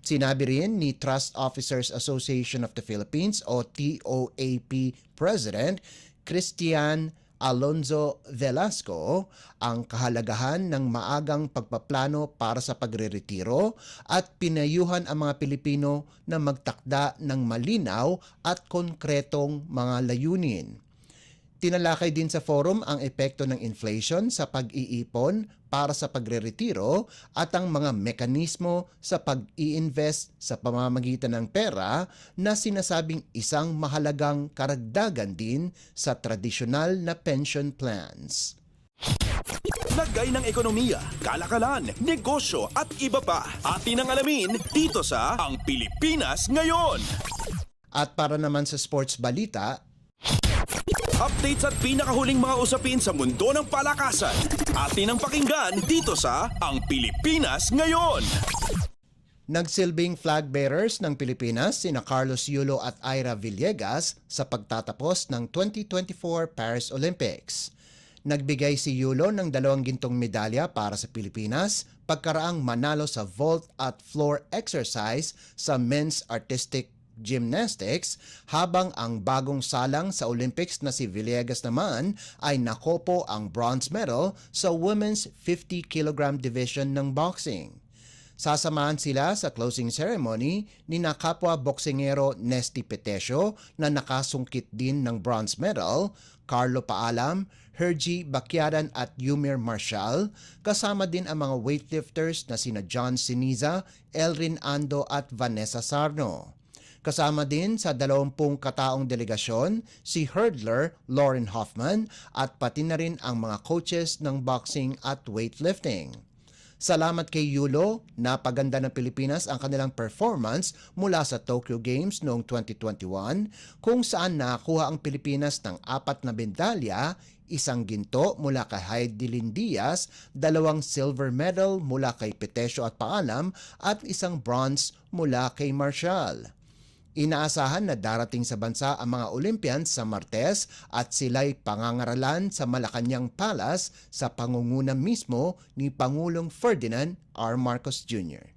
Sinabi rin ni Trust Officers Association of the Philippines o TOAP President Christian Alonzo Velasco ang kahalagahan ng maagang pagpaplano para sa pagriretiro at pinayuhan ang mga Pilipino na magtakda ng malinaw at konkretong mga layunin. Tinalakay din sa forum ang epekto ng inflation sa pag-iipon para sa pagreretiro at ang mga mekanismo sa pag-i-invest sa pamamagitan ng pera na sinasabing isang mahalagang karagdagan din sa tradisyonal na pension plans. Lagay ng ekonomiya, kalakalan, negosyo at iba pa. Atin ang alamin dito sa Ang Pilipinas Ngayon. At para naman sa sports balita, updates at pinakahuling mga usapin sa mundo ng palakasan. Atin ang pakinggan dito sa Ang Pilipinas Ngayon. Nagsilbing flag bearers ng Pilipinas sina Carlos Yulo at Ira Villegas sa pagtatapos ng 2024 Paris Olympics. Nagbigay si Yulo ng 2 gintong medalya para sa Pilipinas pagkaraang manalo sa vault at floor exercise sa men's artistic gymnastics, habang ang bagong salang sa Olympics na si Villegas naman ay nakopo ang bronze medal sa women's 50 kg division ng boxing. Sasamahan sila sa closing ceremony ni na kapwa boksingero Nesty Petesio na nakasungkit din ng bronze medal, Carlo Paalam, Hergy Bacyaran at Yumir Marshall, kasama din ang mga weightlifters na sina John Siniza, Elrin Ando at Vanessa Sarno. Kasama din sa 20 kataong delegasyon si hurdler Lauren Hoffman at pati na rin ang mga coaches ng boxing at weightlifting. Salamat kay Yulo, napaganda ng Pilipinas ang kanilang performance mula sa Tokyo Games noong 2021 kung saan nakakuha ang Pilipinas ng 4 na medalya, 1 ginto mula kay Heidelin Diaz, 2 silver medal mula kay Petesio at Paalam at 1 bronze mula kay Marshall. Inaasahan na darating sa bansa ang mga Olympians sa Martes at sila'y pangangaralan sa Malacanang Palace sa pangunguna mismo ni Pangulong Ferdinand R. Marcos Jr.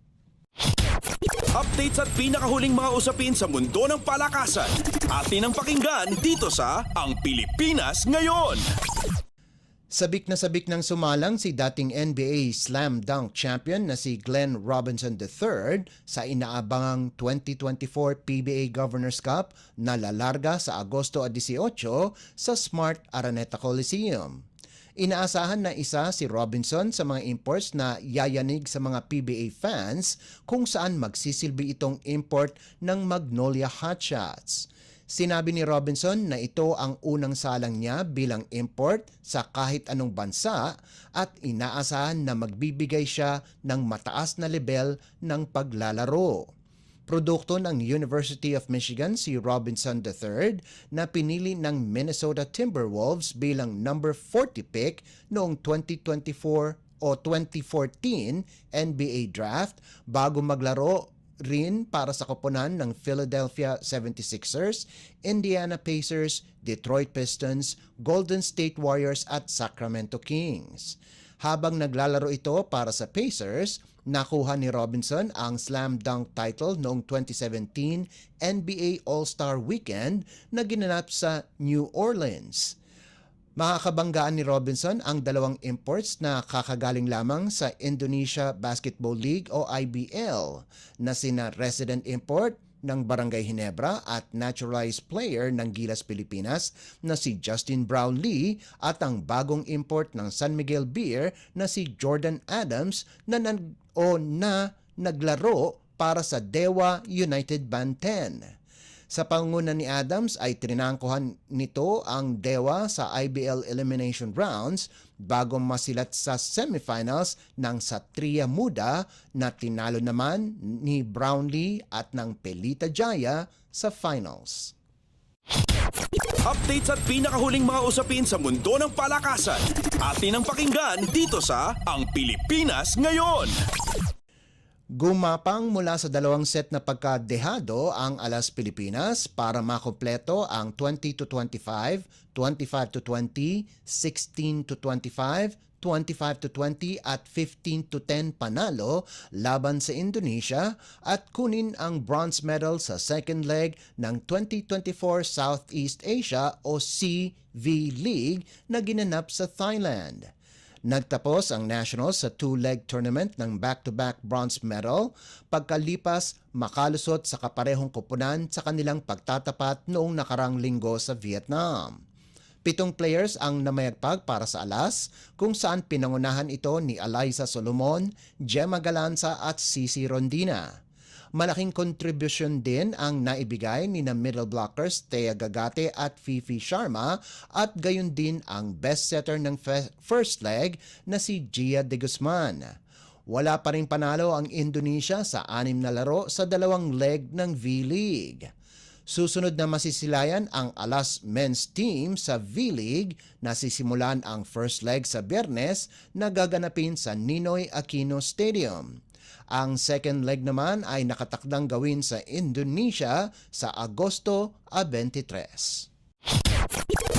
Updates at pinakahuling mga usapin sa mundo ng palakasan. Atin ang pakinggan dito sa Ang Pilipinas Ngayon. Sabik ng sumalang si dating NBA Slam Dunk champion na si Glenn Robinson III sa inaabangang 2024 PBA Governors Cup na lalarga sa Agosto 18 sa Smart Araneta Coliseum. Inaasahan na isa si Robinson sa mga imports na yayanig sa mga PBA fans kung saan magsisilbi itong import ng Magnolia Hotshots. Sinabi ni Robinson na ito ang unang salang niya bilang import sa kahit anong bansa at inaasahan na magbibigay siya ng mataas na level ng paglalaro. Produkto ng University of Michigan si Robinson III na pinili ng Minnesota Timberwolves bilang number 40 pick noong 2024 o 2014 NBA Draft bago maglaro rin para sa koponan ng Philadelphia 76ers, Indiana Pacers, Detroit Pistons, Golden State Warriors at Sacramento Kings. Habang naglalaro ito para sa Pacers, nakuha ni Robinson ang slam dunk title noong 2017 NBA All-Star Weekend na ginanap sa New Orleans. Makakabanggaan ni Robinson ang 2 imports na kakagaling lamang sa Indonesia Basketball League o IBL na sina resident import ng Barangay Ginebra at naturalized player ng Gilas Pilipinas na si Justin Brownlee at ang bagong import ng San Miguel Beer na si Jordan Adams na naglaro para sa Dewa United Band 10. Sa pangunguna ni Adams ay trinangkuhan nito ang Dewa sa IBL Elimination Rounds bago masilat sa semifinals ng Satria Muda na tinalo naman ni Brownlee at ng Pelita Jaya sa finals. Updates at pinakahuling mga usapin sa mundo ng palakasan. Atin ang pakinggan dito sa Ang Pilipinas Ngayon. Gumapang mula sa 2 set na pagkadehado ang Alas Pilipinas para makumpleto ang 20-25, 25-20, 16-25, 25-20 at 15-10 panalo laban sa Indonesia at kunin ang bronze medal sa second leg ng 2024 Southeast Asia o CV League na ginanap sa Thailand. Nagtapos ang Nationals sa 2-leg tournament ng back-to-back bronze medal pagkalipas makalusot sa kaparehong koponan sa kanilang pagtatapat noong nakarang linggo sa Vietnam. 7 players ang namayagpag para sa Alas kung saan pinangunahan ito ni Eliza Solomon, Gemma Galanza at Cici Rondina. Malaking kontribusyon din ang naibigay ni na middle blockers Thea Gagate at Fifi Sharma at gayon din ang best setter ng first leg na si Gia de Guzman. Wala pa rin panalo ang Indonesia sa 6 na laro sa 2 leg ng V-League. Susunod na masisilayan ang Alas men's team sa V-League na sisimulan ang first leg sa Biyernes na gaganapin sa Ninoy Aquino Stadium. Ang second leg naman ay nakatakdang gawin sa Indonesia sa Agosto 23.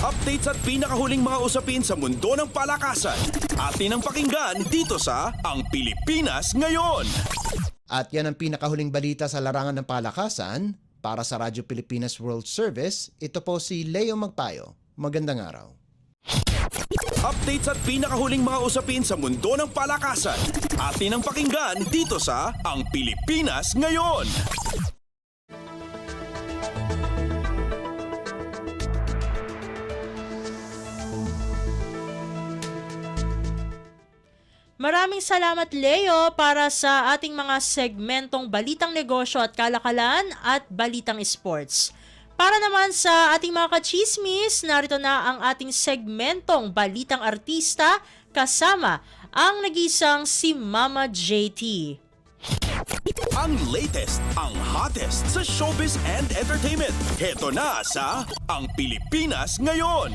Updates at pinakahuling mga usapin sa mundo ng palakasan. Atin ang pakinggan dito sa Ang Pilipinas Ngayon. At yan ang pinakahuling balita sa larangan ng palakasan. Para sa Radyo Pilipinas World Service, ito po si Leo Magpayo. Magandang araw. Updates at pinakahuling mga usapin sa mundo ng palakasan. Atin ang pakinggan dito sa Ang Pilipinas Ngayon. Maraming salamat, Leo, para sa ating mga segmentong Balitang Negosyo at Kalakalan at Balitang Sports. Para naman sa ating mga kachismis, narito na ang ating segmentong Balitang Artista kasama ang nagisang si Mama JT. Ang latest, ang hottest sa showbiz and entertainment. Heto na sa Ang Pilipinas Ngayon.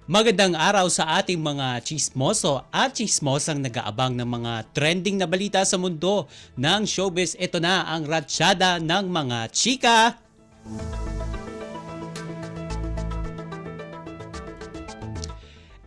Magandang araw sa ating mga chismoso at chismosang nag-aabang ng mga trending na balita sa mundo ng showbiz. Ito na ang ratsyada ng mga chika.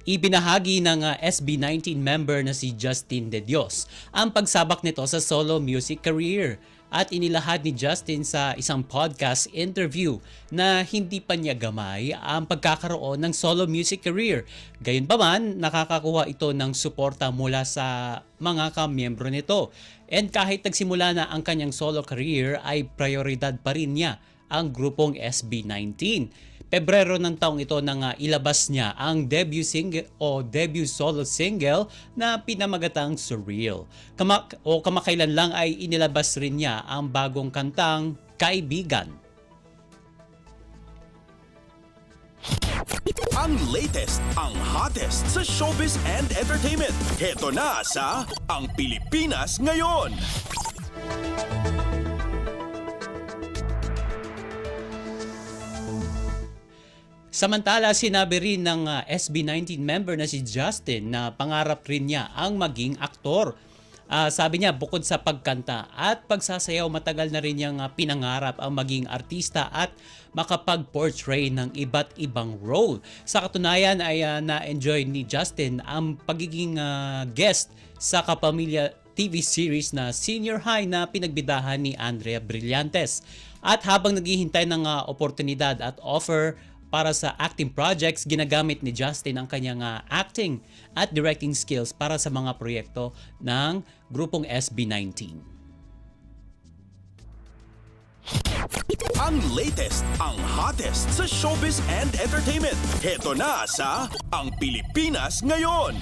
Ibinahagi ng SB19 member na si Justin De Dios ang pagsabak nito sa solo music career. At inilahad ni Justin sa isang podcast interview na hindi pa niya gamay ang pagkakaroon ng solo music career. Gayunpaman, nakakakuha ito ng suporta mula sa mga kamiyembro nito. And kahit nagsimula na ang kanyang solo career ay prioridad pa rin niya ang grupong SB19. Pebrero ng taong ito nang ilabas niya ang debut single o debut solo single na pinamagatang Surreal. Kamakailan lang ay inilabas rin niya ang bagong kantang Kaibigan. Ang latest, ang hottest sa showbiz and entertainment. Heto na sa Ang Pilipinas Ngayon. Samantala, sinabi rin ng SB19 member na si Justin na pangarap rin niya ang maging aktor. Sabi niya, bukod sa pagkanta at pagsasayaw, matagal na rin niyang pinangarap ang maging artista at makapag-portray ng iba't ibang role. Sa katunayan ay na-enjoy ni Justin ang pagiging guest sa Kapamilya TV series na Senior High na pinagbidahan ni Andrea Brillantes. At habang naghihintay ng oportunidad at offer para sa acting projects, ginagamit ni Justin ang kanyang acting at directing skills para sa mga proyekto ng grupong SB19. Ang latest, ang hottest sa showbiz and entertainment. Heto na sa Ang Pilipinas Ngayon.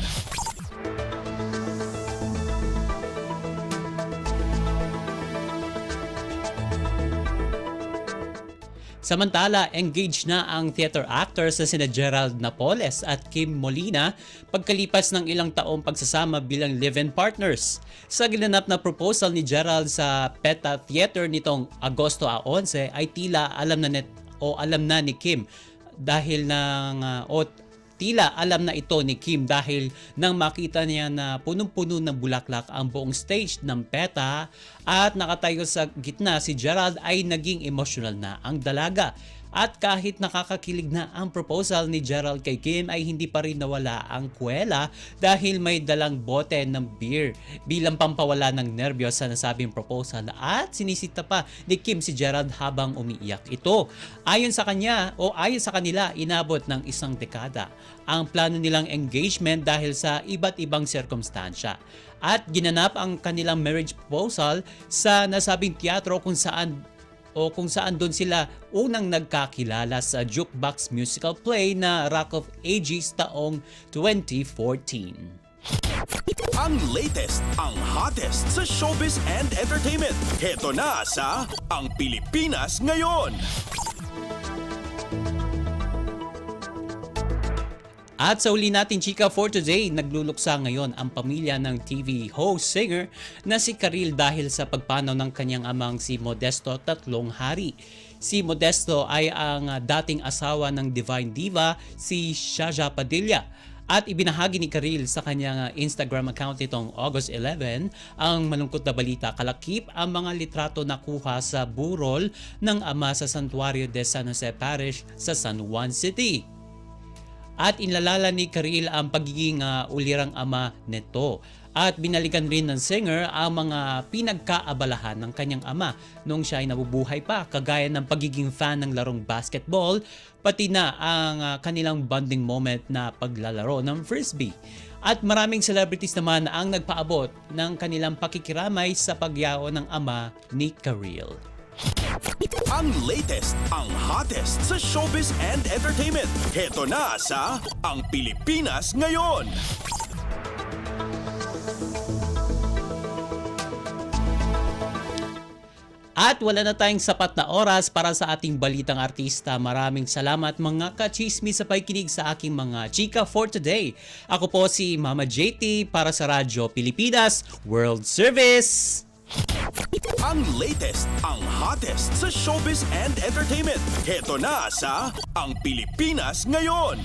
Samantala, engaged na ang theater actors na sina Gerald Napoles at Kim Molina pagkalipas ng ilang taong pagsasama bilang live-in partners. Sa ginanap na proposal ni Gerald sa PETA Theater nitong Agosto 11 ay tila alam na ni Kim dahil tila alam na ito ni Kim dahil nang makita niya na punong-puno ng bulaklak ang buong stage ng PETA at nakatayo sa gitna si Gerald ay naging emotional na ang dalaga. At kahit nakakakilig na ang proposal ni Gerald kay Kim ay hindi pa rin nawala ang kwela dahil may dalang bote ng beer bilang pampawala ng nerbiyos sa nasabing proposal at sinisita pa ni Kim si Gerald habang umiiyak ito. Ayon sa kanila, inabot ng isang dekada ang plano nilang engagement dahil sa iba't ibang sirkumstansya. At ginanap ang kanilang marriage proposal sa nasabing teatro kung saan doon sila unang nagkakilala sa jukebox musical play na Rock of Ages taong 2014. Ang latest, ang hottest sa showbiz and entertainment. Heto na sa Ang Pilipinas Ngayon. At sa uli natin chika for today, nagluluksa ngayon ang pamilya ng TV host singer na si Karil dahil sa pagpanaw ng kanyang amang si Modesto Tatlong Hari. Si Modesto ay ang dating asawa ng Divine Diva si Shaja Padilla. At ibinahagi ni Karil sa kanyang Instagram account nitong August 11 ang malungkot na balita. Kalakip ang mga litrato na kuha sa burol ng ama sa Santuario de San Jose Parish sa San Juan City. At inlalala ni Karil ang pagiging ulirang ama nito. At binalikan rin ng singer ang mga pinagkaabalahan ng kanyang ama nung siya ay nabubuhay pa, kagaya ng pagiging fan ng larong basketball, pati na ang kanilang bonding moment na paglalaro ng frisbee. At maraming celebrities naman ang nagpaabot ng kanilang pakikiramay sa pagyao ng ama ni Karil. Ang latest, ang hottest sa showbiz and entertainment. Heto na sa Ang Pilipinas Ngayon. At wala na tayong sapat na oras para sa ating balitang artista. Maraming salamat mga ka-chismis sa pakikinig sa aking mga chika for today. Ako po si Mama JT para sa Radyo Pilipinas World Service. Ang latest, ang hottest sa showbiz and entertainment. Heto na sa Ang Pilipinas Ngayon.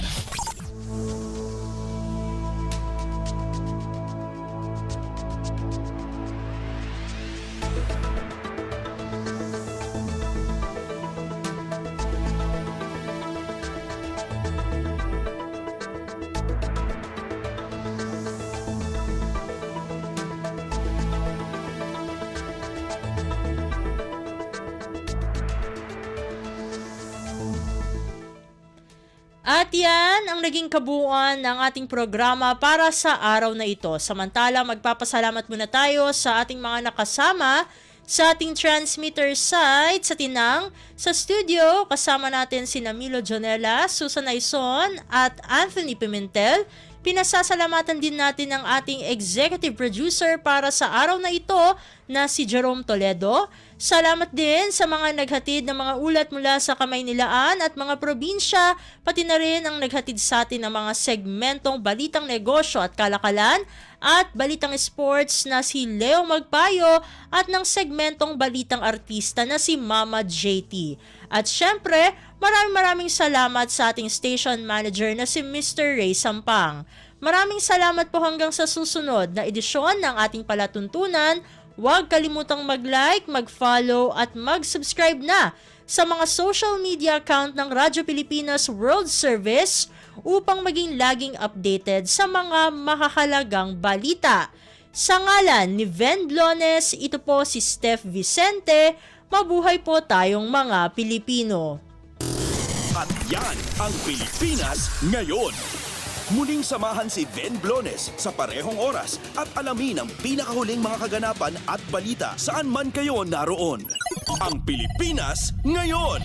At yan ang naging kabuuan ng ating programa para sa araw na ito. Samantala, magpapasalamat muna tayo sa ating mga nakasama sa ating transmitter site sa Tinang. Sa studio, kasama natin si Milo Jonella, Susan Aison at Anthony Pimentel. Pinasasalamatan din natin ang ating executive producer para sa araw na ito na si Jerome Toledo. Salamat din sa mga naghatid ng mga ulat mula sa Kamaynilaan at mga probinsya, pati na rin ang naghatid sa atin ng mga segmentong Balitang Negosyo at Kalakalan at Balitang Sports na si Leo Magpayo at ng segmentong Balitang Artista na si Mama JT. At syempre, maraming salamat sa ating station manager na si Mr. Ray Sampang. Maraming salamat po hanggang sa susunod na edisyon ng ating palatuntunan. Huwag kalimutang mag-like, mag-follow at mag-subscribe na sa mga social media account ng Radyo Pilipinas World Service upang maging laging updated sa mga makakalagang balita. Sa ngalan ni Ven Blones, ito po si Steph Vicente. Mabuhay po tayong mga Pilipino. At yan ang Pilipinas Ngayon. Muling samahan si Ven Blones sa parehong oras at alamin ang pinakahuling mga kaganapan at balita saan man kayo naroon. Ang Pilipinas Ngayon.